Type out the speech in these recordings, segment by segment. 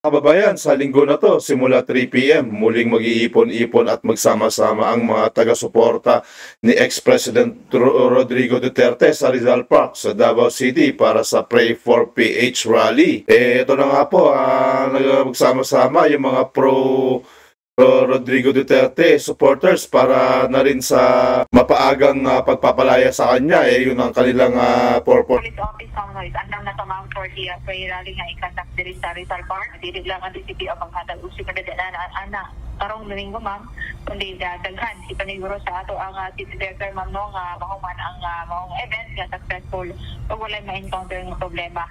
Kababayan, sa linggo na to, simula 3 p.m., muling mag-iipon-ipon at magsama-sama ang mga taga-suporta ni ex-President Rodrigo Duterte sa Rizal Park sa Davao City para sa Pray for PH rally. Ito na nga po, magsama-sama yung mga Rodrigo Duterte supporters para na rin sa mapaagang pagpapalaya sa kanya. Yun ang kanilang purpose. Police office Noise, andang na tumang for the prayer rally nga ikandak diri sa Rizal Park. Dili lang ang DCP o panghatag usip na ana karong domingo ma'am, kundi daghan si paniguro sa ato ang city director ma'am no nga mahuman ang maong event nga successful ug walay ma-encounter ng problema.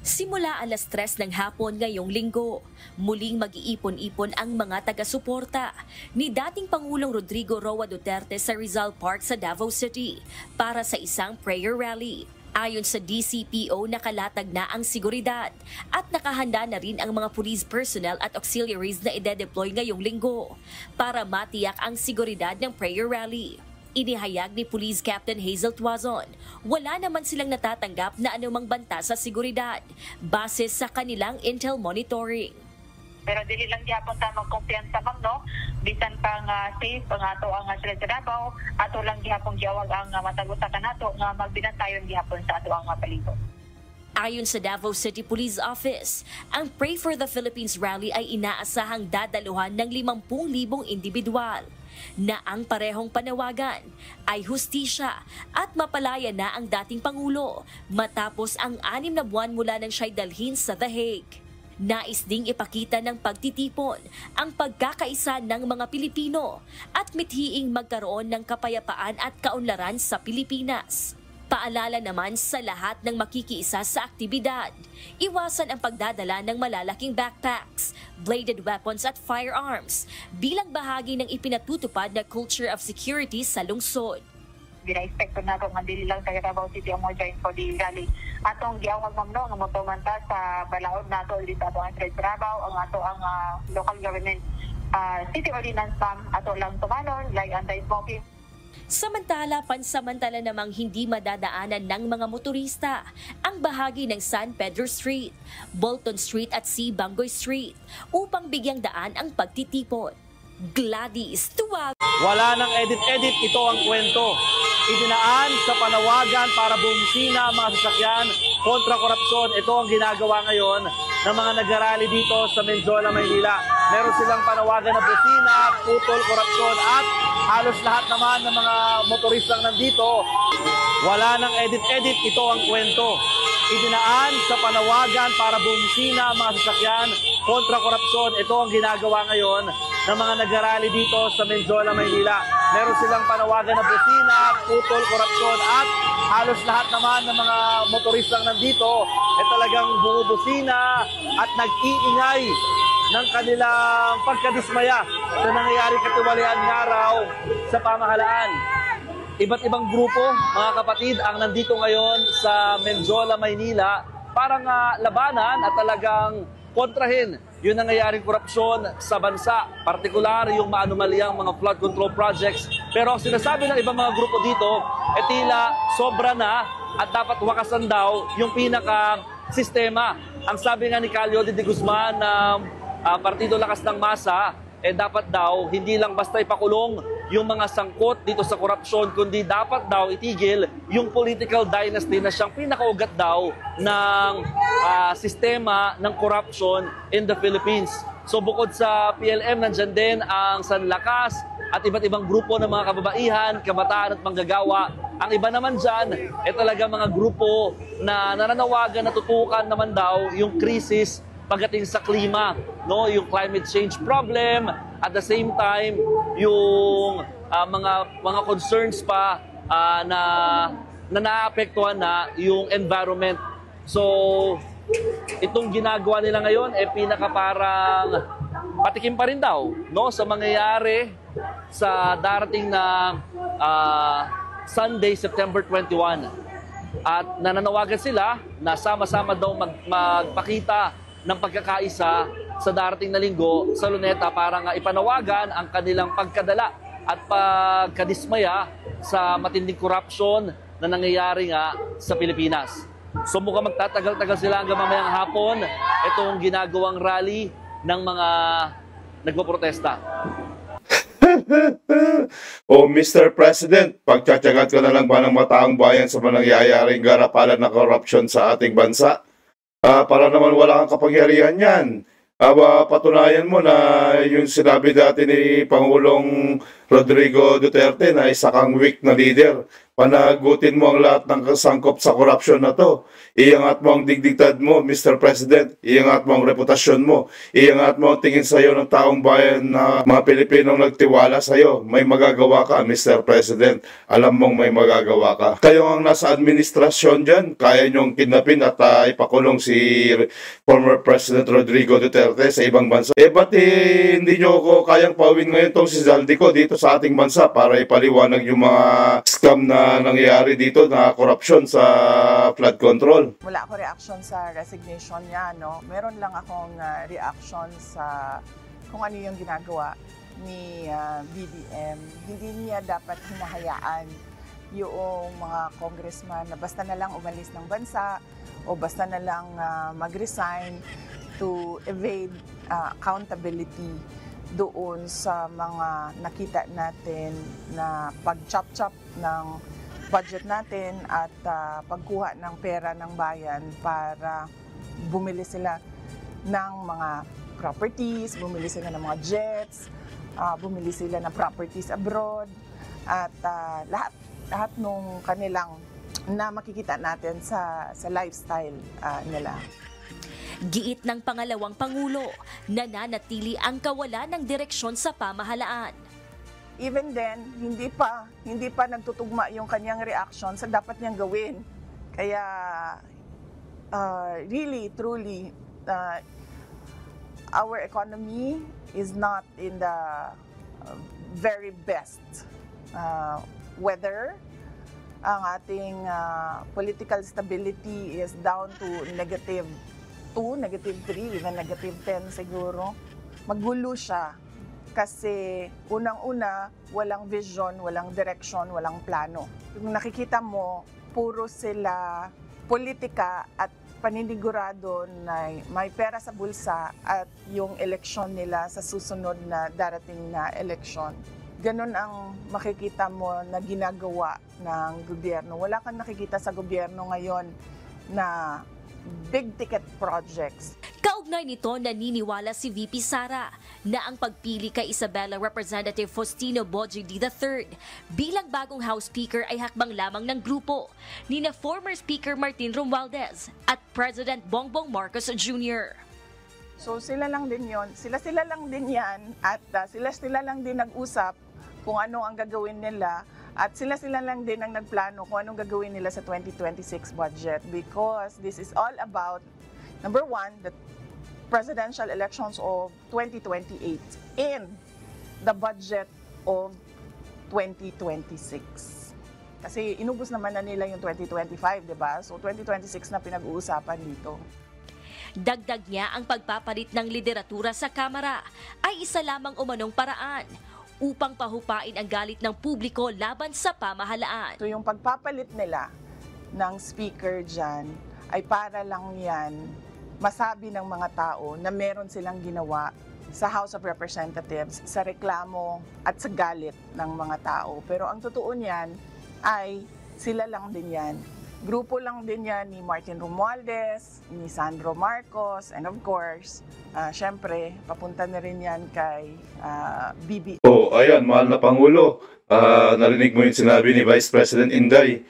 Simula alas 3 ng hapon ngayong linggo, muling mag-iipon-ipon ang mga taga-suporta ni dating Pangulong Rodrigo Roa Duterte sa Rizal Park sa Davao City para sa isang prayer rally. Ayon sa DCPO, nakalatag na ang seguridad at nakahanda na rin ang mga police personnel at auxiliaries na ide-deploy ngayong linggo para matiyak ang seguridad ng prayer rally. Inihayag ni Police Captain Hazel Tuazon, wala naman silang natatanggap na anumang banta sa seguridad base sa kanilang intel monitoring. Pero dili lang gyapon ta magkumpiyansa ma'am no, bisan pang safe ang ato ang sila sa Davao, ato lang gyapon giawag ang mataguta kanato nga magbinantayon gyapon sa ato ang palibot. Ayon sa Davao City Police Office, ang Pray for the Philippines rally ay inaasahang dadaluhan ng 50,000 individual na ang parehong panawagan ay hustisya at mapalaya na ang dating Pangulo matapos ang 6 na buwan mula nang siya'y dalhin sa The Hague. Nais ding ipakita ng pagtitipon ang pagkakaisa ng mga Pilipino at mithiing magkaroon ng kapayapaan at kaunlaran sa Pilipinas. Paalala naman sa lahat ng makikiisa sa aktibidad, iwasan ang pagdadala ng malalaking backpacks, bladed weapons at firearms bilang bahagi ng ipinatutupad na culture of security sa lungsod. Gina-expect na ito nga dili lang sa Davao City ang mga join for the rally. Atong giawag ma'am no, nga motumanta sa balaod nato ulit sa atong Trade Davao, ang ato ang local government city ordinance ma'am, ato lang tumanon, like anti-smoking. Samantala, pansamantala namang hindi madadaanan ng mga motorista ang bahagi ng San Pedro Street, Bolton Street at C. Bangoy Street upang bigyang daan ang pagtitipon. Gladys Tuwag. Wala nang edit-edit, ito ang kwento. Idinaan sa panawagan para bumisina ang mga sasakyan kontra korupsyon. Ito ang ginagawa ngayon ng mga nag-rally dito sa Menjola, Maynila. Meron silang panawagan na busina, putol, korupsyon at halos lahat naman ng mga motoristang nandito. Wala nang edit-edit, ito ang kwento. Idinaan sa panawagan para bumisina ang mga sasakyan kontra korupsyon. Ito ang ginagawa ngayon ng mga nag-rally dito sa Menjola, Maynila. Meron silang panawagan na busina, putol, korupsyon at halos lahat naman ng mga motoristang nandito talagang bumubusina at nag-iingay ng kanilang pagkadismaya sa nangyayari katiwalian ng araw sa pamahalaan. Iba't ibang grupo, mga kapatid, ang nandito ngayon sa Menjola, Maynila para nga labanan at talagang kontrahin yung nangyayaring korupsyon sa bansa, partikular yung maanumalyang mga flood control projects. Pero ang sinasabi ng ibang mga grupo dito, tila sobra na at dapat wakasan daw yung pinaka-sistema. Ang sabi nga ni Calio de Guzman ng Partido Lakas ng Masa, dapat daw hindi lang basta ipakulong yung mga sangkot dito sa korupsyon, kundi dapat daw itigil yung political dynasty na siyang pinakaugat daw ng sistema ng corruption in the Philippines. So bukod sa PLM, nandyan din ang Sanlakas at iba't ibang grupo ng mga kababaihan, kabataan at manggagawa. Ang iba naman dyan, talaga mga grupo na nananawagan na tutukan naman daw yung krisis pagdating sa klima, no, yung climate change problem, at the same time yung mga concerns pa na naapektuhan na yung environment. So itong ginagawa nila ngayon pinaka parang patikim pa rin daw, no, sa mangyayari sa darating na Sunday, September 21. At nananawagan sila na sama-sama daw magpakita ng pagkakaisa sa darating na linggo sa Luneta para nga ipanawagan ang kanilang pagkadala at pagkadismaya sa matinding korupsyon na nangyayari nga sa Pilipinas. So mukhang magtatagal-tagal sila hanggang mamayang hapon itong ginagawang rally ng mga nagpoprotesta. O Mr. President, pagtsatsagat ka na lang ba ng mataang bayan sa mga nangyayaring garapalan na korupsyon sa ating bansa? Para naman wala kang kapangyarihan yan. Patunayan mo na yung sinabi dati ni Pangulong Rodrigo Duterte na isa kang weak na leader. Panagutin mo ang lahat ng kasangkop sa korupsyon na to. Iangat mo ang digdigtad mo, Mr. President. Iangat mo ang reputasyon mo. Iangat mo ang tingin sa iyo ng taong bayan na mga Pilipinong nagtiwala sa iyo. May magagawa ka, Mr. President. Alam mong may magagawa ka. Kayo ang nasa administrasyon dyan. Kaya niyong kidnapin at ipakulong si former President Rodrigo Duterte sa ibang bansa. Ba't hindi niyo ako kayang pauwin ngayon tong si Zaldico dito sa ating bansa para ipaliwanag yung mga scam na nangyayari dito na korupsyon sa flood control? Wala ako reaction sa resignation niya, no? Meron lang akong reaction sa kung ano yung ginagawa ni BBM. Hindi niya dapat hinahayaan yung mga congressman na basta na lang umalis ng bansa o basta na lang mag-resign to evade accountability doon sa mga nakita natin na pag-chop-chop ng budget natin at pagkuha ng pera ng bayan para bumili sila ng mga properties, bumili sila ng mga jets, bumili sila ng properties abroad at lahat nung kanilang na makikita natin sa lifestyle nila. Giit ng pangalawang Pangulo, nananatili ang kawalan ng direksyon sa pamahalaan. Even then, hindi pa nagtutugma yung kanyang reaction sa dapat niyang gawin. Kaya really, truly, our economy is not in the very best weather. Ang ating political stability is down to -2, -3, even -10 siguro. Magulo siya kasi unang-una, walang vision, walang direction, walang plano. Yung nakikita mo, puro sila politika at paninigurado na may pera sa bulsa at yung eleksyon nila sa susunod na darating na eleksyon. Ganon ang makikita mo na ginagawa ng gobyerno. Wala kang nakikita sa gobyerno ngayon na big-ticket projects. Kaugnay nito, naniniwala si VP Sara na ang pagpili kay Isabela Representative Faustino Bojidy III bilang bagong House Speaker ay hakbang lamang ng grupo ni na former Speaker Martin Romualdez at President Bongbong Marcos Jr. So sila lang din yon, sila lang din yan at sila lang din nag-usap kung ano ang gagawin nila at sila lang din ang nagplano kung anong gagawin nila sa 2026 budget because this is all about, number one, the presidential elections of 2028 and the budget of 2026. Kasi inubos naman na nila yung 2025, di ba? So 2026 na pinag-uusapan dito. Dagdag niya ang pagpapalit ng lideratura sa Kamara ay isa lamang umanong paraan upang pahupain ang galit ng publiko laban sa pamahalaan. So yung pagpapalit nila ng speaker dyan ay para lang yan masabi ng mga tao na meron silang ginawa sa House of Representatives sa reklamo at sa galit ng mga tao. Pero ang totoo niyan ay sila lang din yan. Grupo lang din yan ni Martin Romualdez, ni Sandro Marcos, and of course, syempre, papunta na rin yan kay BBM. Ayan, mahal na Pangulo. Narinig mo yung sinabi ni Vice President Inday.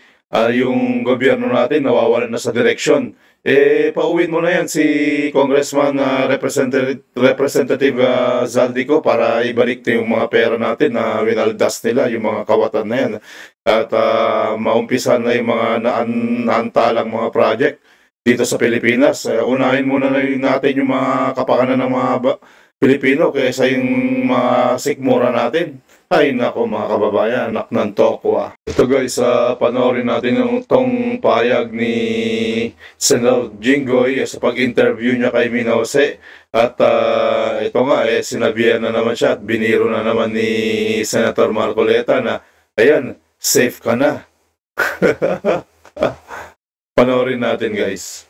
Yung gobyerno natin nawawalan na sa direksyon. Pauwiin mo na yan si Congressman Representative Zaldico para ibalik na yung mga pera natin na winaldas nila, yung mga kawatan na yan. At maumpisan na yung mga naantalang mga project dito sa Pilipinas. Unahin muna na natin yung mga kapakanan ng mga Pilipino kaysa yung mga sikmura natin. Ay nako mga kababayan, anak ng tokwa. Ito guys, panoorin natin yung tong payag ni Senator Jinggoy sa pag-interview niya kay Minose. At ito nga, sinabihan na naman siya at biniro na naman ni Senator Marcoleta na, ayan, safe ka na. Panoorin natin, guys.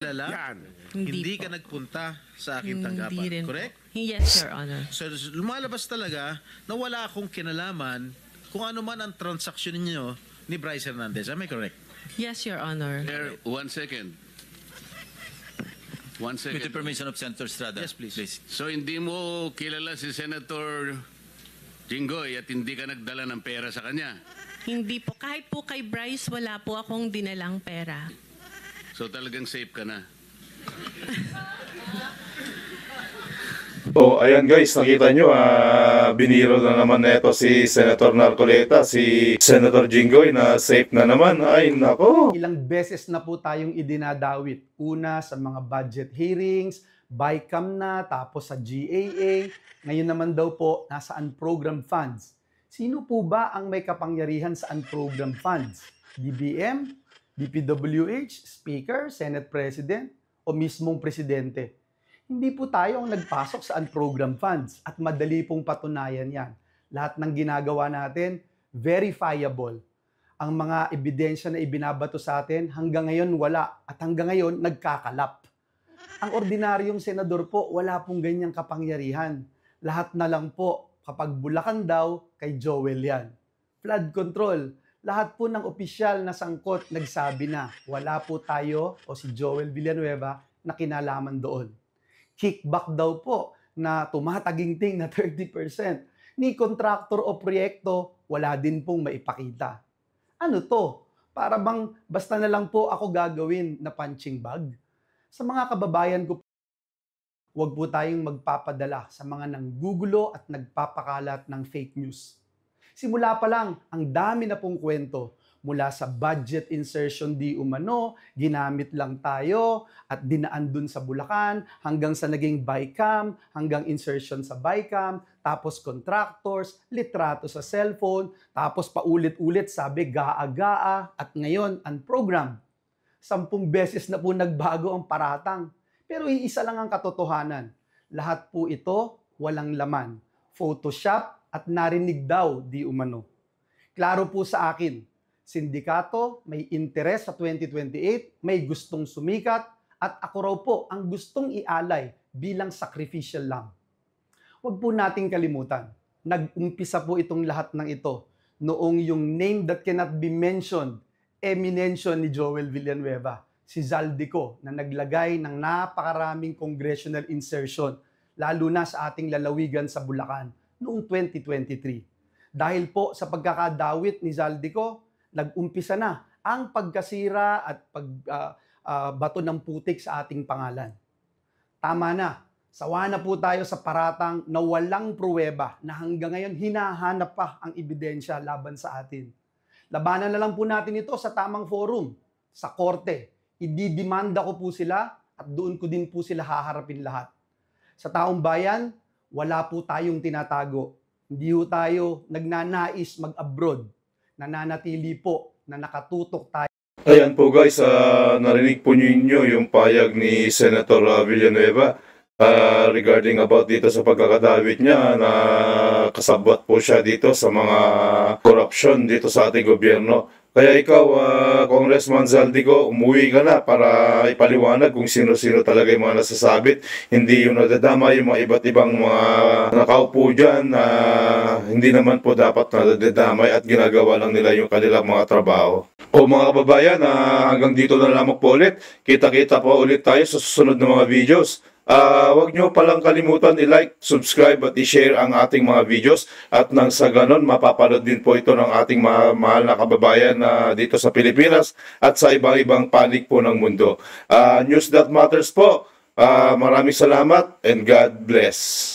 Yan. Hindi ka nagpunta sa aking Hindi tanggapan. rin. Correct? Yes, Your Honor. So lumalabas talaga na wala akong kinalaman kung ano man ang transaksyon ninyo ni Bryce Hernandez. Am I correct? Yes, Your Honor. There, 1 second. 1 second. With the permission of Senator Estrada. Yes, please. So hindi mo kilala si Senator Jinggoy at hindi ka nagdala ng pera sa kanya. Hindi po. Kahit po kay Bryce, wala po akong dinalang pera. So talagang safe ka na. So, ayan guys, nakita nyo, biniro na naman neto si Senator Narcoleta, si Senator Jinggoy na safe na naman. Ay, nako. Ilang beses na po tayong idinadawit. Una sa mga budget hearings, BICAM na, tapos sa GAA. Ngayon naman daw po, nasa unprogrammed funds. Sino po ba ang may kapangyarihan sa unprogrammed funds? DBM? DPWH? Speaker? Senate President? O mismong Presidente? Hindi po tayo ang nagpasok sa unprogrammed funds at madali pong patunayan yan. Lahat ng ginagawa natin, verifiable. Ang mga ebidensya na ibinabato sa atin, hanggang ngayon wala at hanggang ngayon nagkakalap. Ang ordinaryong senador po, wala pong ganyang kapangyarihan. Lahat na lang po, kapag Bulacan daw, kay Joel yan. Flood control, lahat po ng opisyal na sangkot nagsabi na wala po tayo o si Joel Villanueva na kinalaman doon. Kickback daw po na tumataginting na 30%. Ni kontraktor o proyekto, wala din pong maipakita. Ano to? Para bang basta na lang po ako gagawin na punching bag? Sa mga kababayan ko, huwag po tayong magpapadala sa mga nanggugulo at nagpapakalat ng fake news. Simula pa lang, ang dami na pong kwento. Mula sa budget insertion di umano, ginamit lang tayo at dinaan dun sa Bulacan, hanggang sa naging BICAM, hanggang insertion sa BICAM, tapos contractors, litrato sa cellphone, tapos paulit-ulit sabi gaa-gaa, at ngayon unprogrammed. 10 beses na po nagbago ang paratang. Pero iisa lang ang katotohanan. Lahat po ito walang laman. Photoshop at narinig daw di umano. Klaro po sa akin, sindikato, may interes sa 2028, may gustong sumikat, at ako raw po ang gustong ialay bilang sacrificial lamb. Huwag po nating kalimutan, nag-umpisa po itong lahat ng ito noong yung name that cannot be mentioned, eminensyon ni Joel Villanueva, si Zaldico, na naglagay ng napakaraming congressional insertion, lalo na sa ating lalawigan sa Bulacan, noong 2023. Dahil po sa pagkakadawit ni Zaldico, nag-umpisa na ang pagkasira at pagbato ng putik sa ating pangalan. Tama na, sawa na po tayo sa paratang na walang pruweba na hanggang ngayon hinahanap pa ang ebidensya laban sa atin. Labanan na lang po natin ito sa tamang forum, sa korte. Ididimanda ko po sila at doon ko din po sila haharapin lahat. Sa taong bayan, wala po tayong tinatago. Hindi po tayo nagnanais mag-abroad. Nananatili po na nakatutok tayo. Ayan po guys, narinig po ninyo yung payag ni Senator Villanueva regarding about dito sa pagkakadawit niya na kasabwat po siya dito sa mga corruption dito sa ating gobyerno. Kaya ikaw, Congressman Zaldico, umuwi ka na para ipaliwanag kung sino-sino talaga yung mga nasasabit. Hindi yung nadadama yung mga iba't ibang mga nakaupo dyan na hindi naman po dapat nadadamay at ginagawa lang nila yung kanilang mga trabaho. O mga kababayan, hanggang dito na lamang po ulit. Kita-kita po ulit tayo sa susunod na mga videos. Huwag nyo palang kalimutan i-like, subscribe at i-share ang ating mga videos at nang sa ganon mapapanood din po ito ng ating mahal na kababayan dito sa Pilipinas at sa ibang panig po ng mundo. News That Matters po. Maraming salamat and God bless.